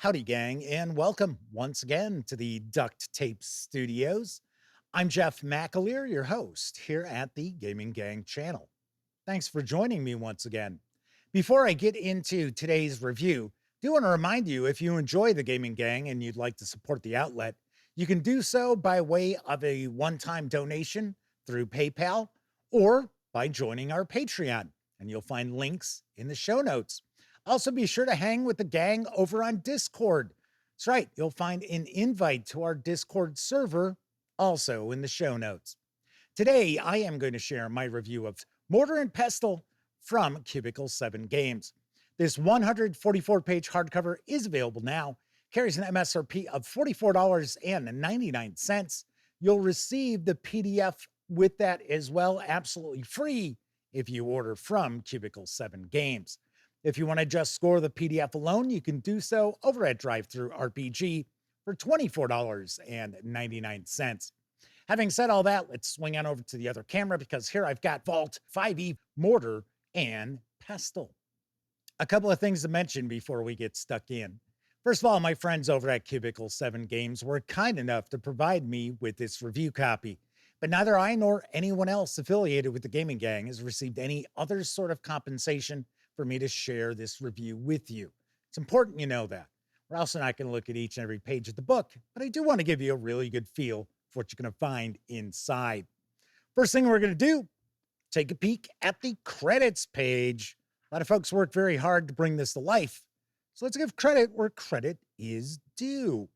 Howdy, gang, and welcome once again to the Duct Tape Studios. I'm Jeff McAleer, your host here at the Gaming Gang channel. Thanks for joining me once again. Before I get into today's review, I do want to remind you if you enjoy the Gaming Gang and you'd like to support the outlet, you can do so by way of a one-time donation through PayPal or by joining our Patreon, and you'll find links in the show notes. Also, be sure to hang with the gang over on Discord. That's right, you'll find an invite to our Discord server also in the show notes. Today, I am going to share my review of Mortar and Pestle from Cubicle 7 Games. This 144-page hardcover is available now, carries an MSRP of $44.99. You'll receive the PDF with that as well, absolutely free if you order from Cubicle 7 Games. If you want to just score the PDF alone, you can do so over at DriveThruRPG for $24.99. Having said all that, let's swing on over to the other camera because here I've got Vault 5e Mortar and Pestle. A couple of things to mention before we get stuck in. First of all, my friends over at Cubicle 7 Games were kind enough to provide me with this review copy, but neither I nor anyone else affiliated with the Gaming Gang has received any other sort of compensation for me to share this review with you. It's important you know that. We're also not going to look at each and every page of the book, but I do want to give you a really good feel for what you're going to find inside. First thing we're going to do, take a peek at the credits page. A lot of folks worked very hard to bring this to life, so let's give credit where credit is due.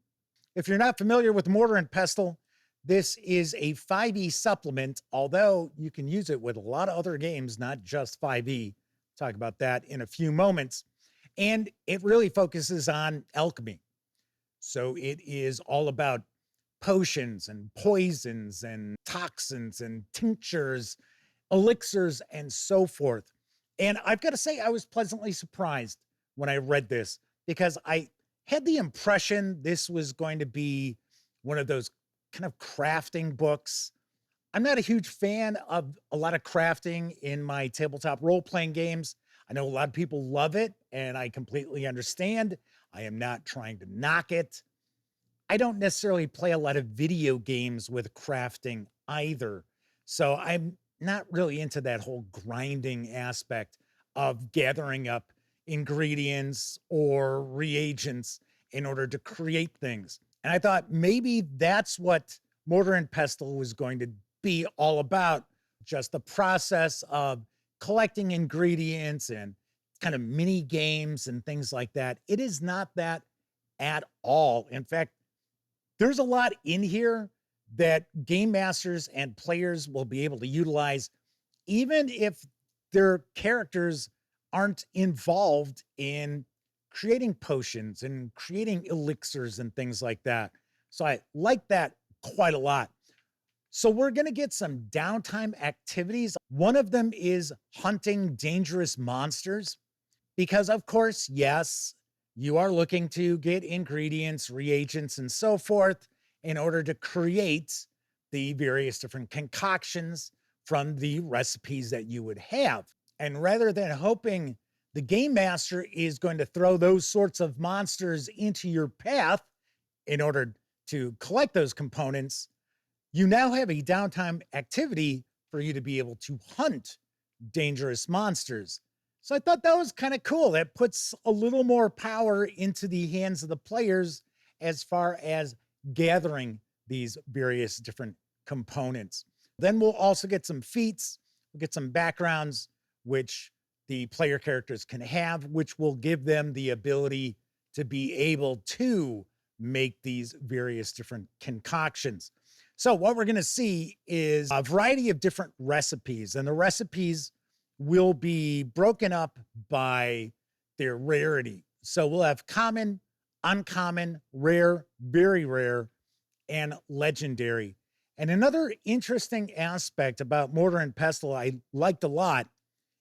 If you're not familiar with Mortar and Pestle, this is a 5e supplement, although you can use it with a lot of other games, not just 5e. Talk about that in a few moments. And it really focuses on alchemy. So it is all about potions and poisons and toxins and tinctures, elixirs, and so forth. And I've got to say, I was pleasantly surprised when I read this because I had the impression this was going to be one of those kind of crafting books. I'm not a huge fan of a lot of crafting in my tabletop role-playing games. I know a lot of people love it, and I completely understand. I am not trying to knock it. I don't necessarily play a lot of video games with crafting either. So I'm not really into that whole grinding aspect of gathering up ingredients or reagents in order to create things. And I thought maybe that's what Mortar and Pestle was going to be all about, just the process of collecting ingredients and kind of mini games and things like that. It is not that at all. In fact, there's a lot in here that game masters and players will be able to utilize, even if their characters aren't involved in creating potions and creating elixirs and things like that. So I like that quite a lot. So we're going to get some downtime activities. One of them is hunting dangerous monsters because, of course, yes, you are looking to get ingredients, reagents, and so forth in order to create the various different concoctions from the recipes that you would have. And rather than hoping the game master is going to throw those sorts of monsters into your path in order to collect those components, you now have a downtime activity for you to be able to hunt dangerous monsters. So I thought that was kind of cool. That puts a little more power into the hands of the players as far as gathering these various different components. Then we'll also get some feats, we'll get some backgrounds, which the player characters can have, which will give them the ability to be able to make these various different concoctions. So what we're going to see is a variety of different recipes, and the recipes will be broken up by their rarity. So we'll have common, uncommon, rare, very rare, and legendary. And another interesting aspect about Mortar and Pestle I liked a lot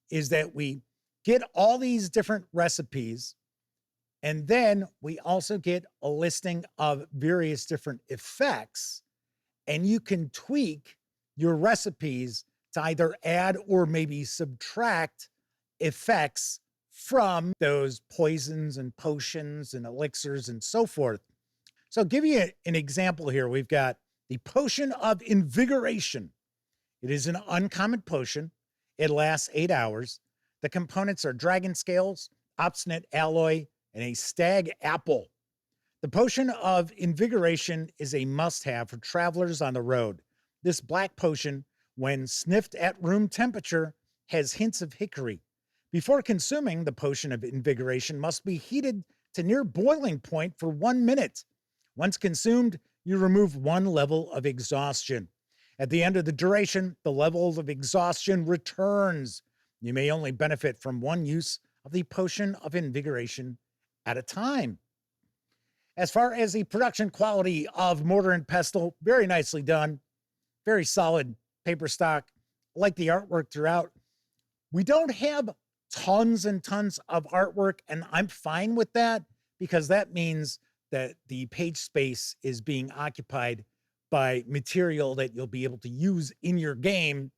is that we get all these different recipes, and then we also get a listing of various different effects. And you can tweak your recipes to either add or maybe subtract effects from those poisons and potions and elixirs and so forth. So I'll give you an example here. We've got the Potion of Invigoration. It is an uncommon potion. It lasts 8 hours. The components are dragon scales, obstinate alloy, and a stag apple. The Potion of Invigoration is a must-have for travelers on the road. This black potion, when sniffed at room temperature, has hints of hickory. Before consuming, the Potion of Invigoration must be heated to near boiling point for 1 minute. Once consumed, you remove 1 level of exhaustion. At the end of the duration, the level of exhaustion returns. You may only benefit from 1 use of the Potion of Invigoration at a time. As far as the production quality of Mortar and Pestle, very nicely done. Very solid paper stock. I like the artwork throughout. We don't have tons and tons of artwork, and I'm fine with that because that means that the page space is being occupied by material that you'll be able to use in your game,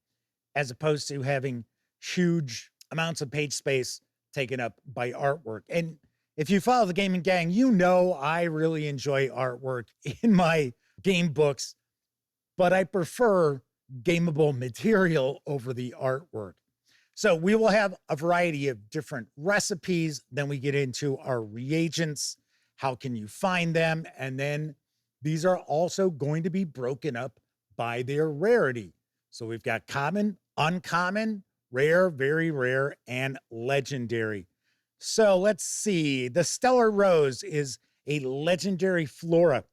as opposed to having huge amounts of page space taken up by artwork. And if you follow the gaming gang, you know I really enjoy artwork in my game books, but I prefer gameable material over the artwork. So we will have a variety of different recipes. Then we get into our reagents. How can you find them? And then these are also going to be broken up by their rarity. So we've got common, uncommon, rare, very rare, and legendary. So let's see. The Stellar Rose is a legendary flora.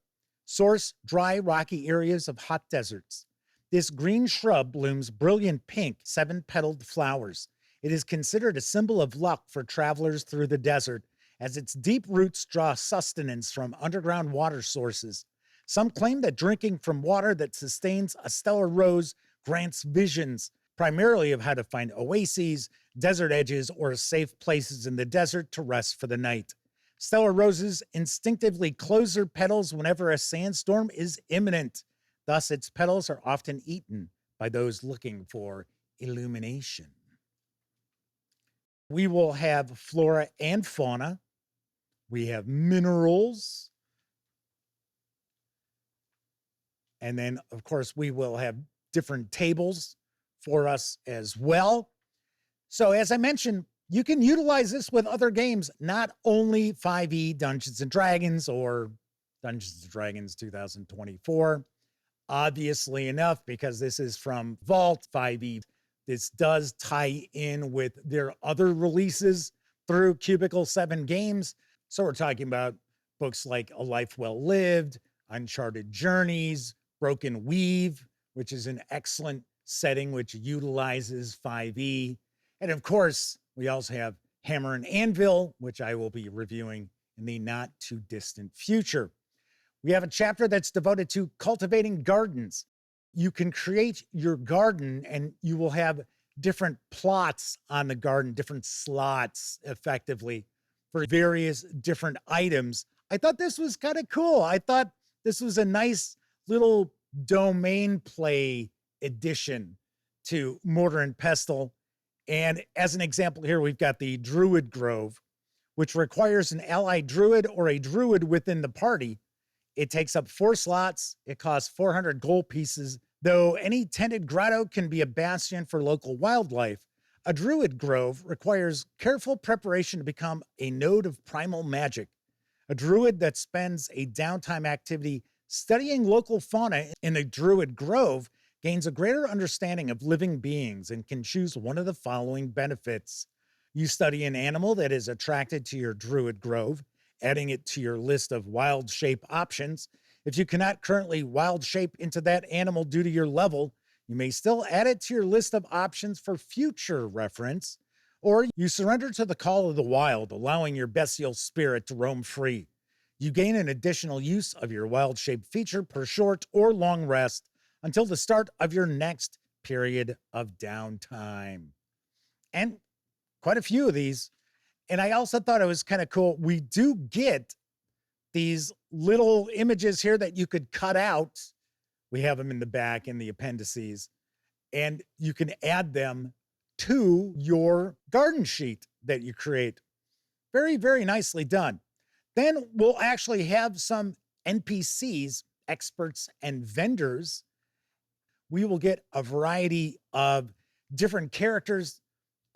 Source dry, rocky areas of hot deserts. This green shrub blooms brilliant pink, 7-petaled flowers. It is considered a symbol of luck for travelers through the desert, as its deep roots draw sustenance from underground water sources. Some claim that drinking from water that sustains a stellar rose grants visions, primarily of how to find oases, desert edges, or safe places in the desert to rest for the night. Stellar roses instinctively close their petals whenever a sandstorm is imminent. Thus, its petals are often eaten by those looking for illumination. We will have flora and fauna. We have minerals. And then, of course, we will have different tables for us as well. So as I mentioned, you can utilize this with other games, not only 5e Dungeons and Dragons or Dungeons and Dragons 2024. Obviously enough, because this is from Vault 5e, this does tie in with their other releases through Cubicle 7 Games. So we're talking about books like A Life Well Lived, Uncharted Journeys, Broken Weave, which is an excellent setting which utilizes 5e. And of course, we also have Hammer and Anvil, which I will be reviewing in the not too distant future. We have a chapter that's devoted to cultivating gardens. You can create your garden and you will have different plots on the garden, different slots effectively for various different items. I thought this was kind of cool. I thought this was a nice little domain play addition to Mortar and Pestle. And as an example here, we've got the Druid Grove, which requires an allied druid or a druid within the party. It takes up 4 slots. It costs 400 gold pieces. Though any tented grotto can be a bastion for local wildlife, a druid grove requires careful preparation to become a node of primal magic. A druid that spends a downtime activity studying local fauna in a druid grove gains a greater understanding of living beings and can choose one of the following benefits. You study an animal that is attracted to your druid grove, adding it to your list of wild shape options. If you cannot currently wild shape into that animal due to your level, you may still add it to your list of options for future reference, or you surrender to the call of the wild, allowing your bestial spirit to roam free. You gain an additional use of your wild shape feature per short or long rest until the start of your next period of downtime. And quite a few of these. And I also thought it was kind of cool. We do get these little images here that you could cut out. We have them in the back in the appendices, and you can add them to your garden sheet that you create. Very, very nicely done. Then we'll actually have some NPCs, experts and vendors. We will get a variety of different characters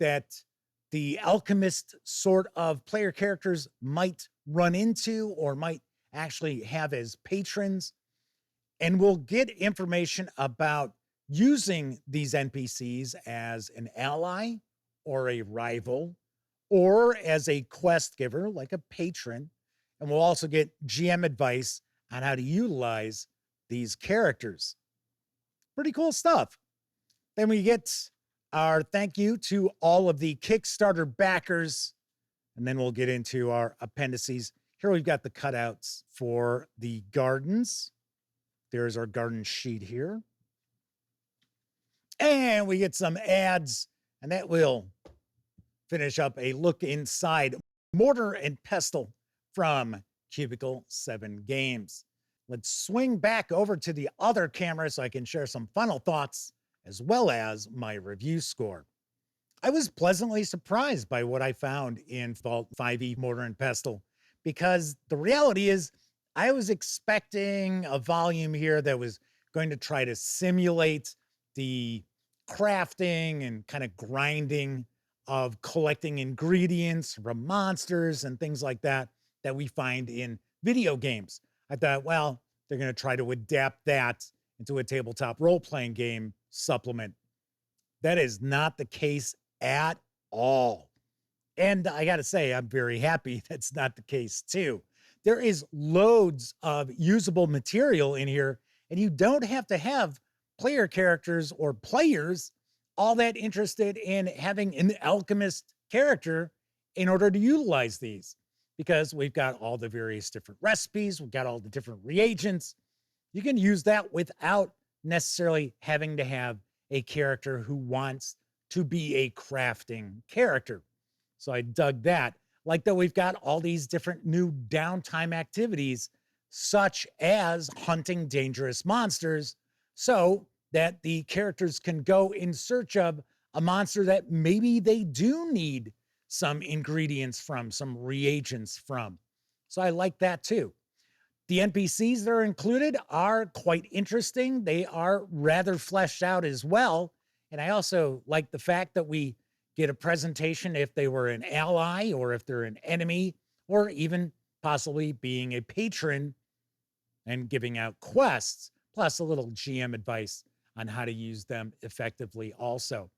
that the alchemist sort of player characters might run into or might actually have as patrons. And we'll get information about using these NPCs as an ally or a rival or as a quest giver, like a patron. And we'll also get GM advice on how to utilize these characters. Pretty cool stuff. Then we get our thank you to all of the Kickstarter backers. And then we'll get into our appendices. Here we've got the cutouts for the gardens. There's our garden sheet here. And we get some ads, and that will finish up a look inside Mortar and Pestle from Cubicle 7 Games. Let's swing back over to the other camera so I can share some final thoughts as well as my review score. I was pleasantly surprised by what I found in Vault 5e Mortar and Pestle, because the reality is I was expecting a volume here that was going to try to simulate the crafting and kind of grinding of collecting ingredients from monsters and things like that that we find in video games. I thought, well, they're going to try to adapt that into a tabletop role-playing game supplement. That is not the case at all. And I got to say, I'm very happy that's not the case too. There is loads of usable material in here, and you don't have to have player characters or players all that interested in having an alchemist character in order to utilize these, because we've got all the various different recipes, we've got all the different reagents. You can use that without necessarily having to have a character who wants to be a crafting character. So I dug that. Like that we've got all these different new downtime activities, such as hunting dangerous monsters, so that the characters can go in search of a monster that maybe they do need some ingredients from, some reagents from. So I like that too. The NPCs that are included are quite interesting. They are rather fleshed out as well. And I also like the fact that we get a presentation if they were an ally or if they're an enemy, or even possibly being a patron and giving out quests, plus a little GM advice on how to use them effectively also.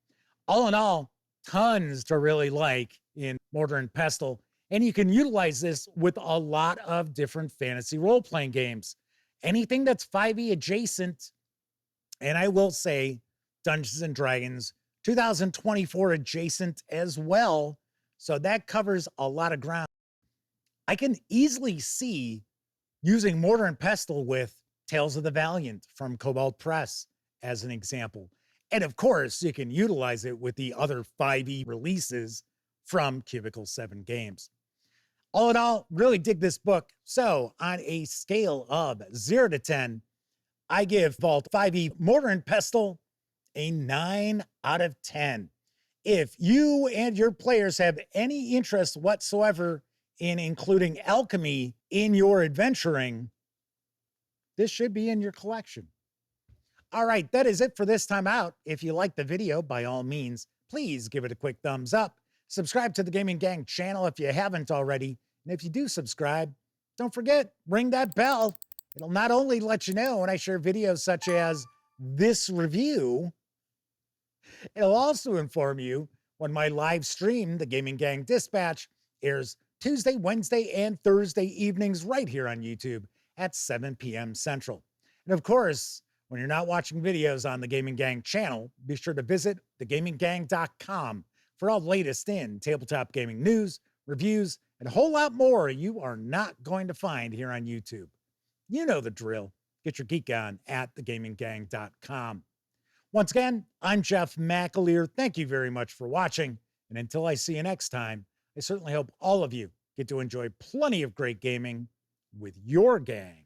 All in all, tons to really like in Mortar and Pestle, and you can utilize this with a lot of different fantasy role-playing games. Anything that's 5e adjacent, and I will say Dungeons and Dragons 2024 adjacent as well, so that covers a lot of ground. I can easily see using Mortar and Pestle with Tales of the Valiant from Cobalt Press as an example. And of course, you can utilize it with the other 5e releases from Cubicle 7 Games. All in all, really dig this book. So on a scale of 0 to 10, I give Vault 5e Mortar and Pestle a 9 out of 10. If you and your players have any interest whatsoever in including alchemy in your adventuring, this should be in your collection. All right, that is it for this time out. If you liked the video, by all means, please give it a quick thumbs up. Subscribe to the Gaming Gang channel if you haven't already. And if you do subscribe, don't forget, ring that bell. It'll not only let you know when I share videos such as this review, it'll also inform you when my live stream, the Gaming Gang Dispatch, airs Tuesday, Wednesday, and Thursday evenings right here on YouTube at 7 p.m. Central. And of course, when you're not watching videos on the Gaming Gang channel, be sure to visit thegaminggang.com for all the latest in tabletop gaming news, reviews, and a whole lot more you are not going to find here on YouTube. You know the drill. Get your geek on at thegaminggang.com. Once again, I'm Jeff McAleer. Thank you very much for watching. And until I see you next time, I certainly hope all of you get to enjoy plenty of great gaming with your gang.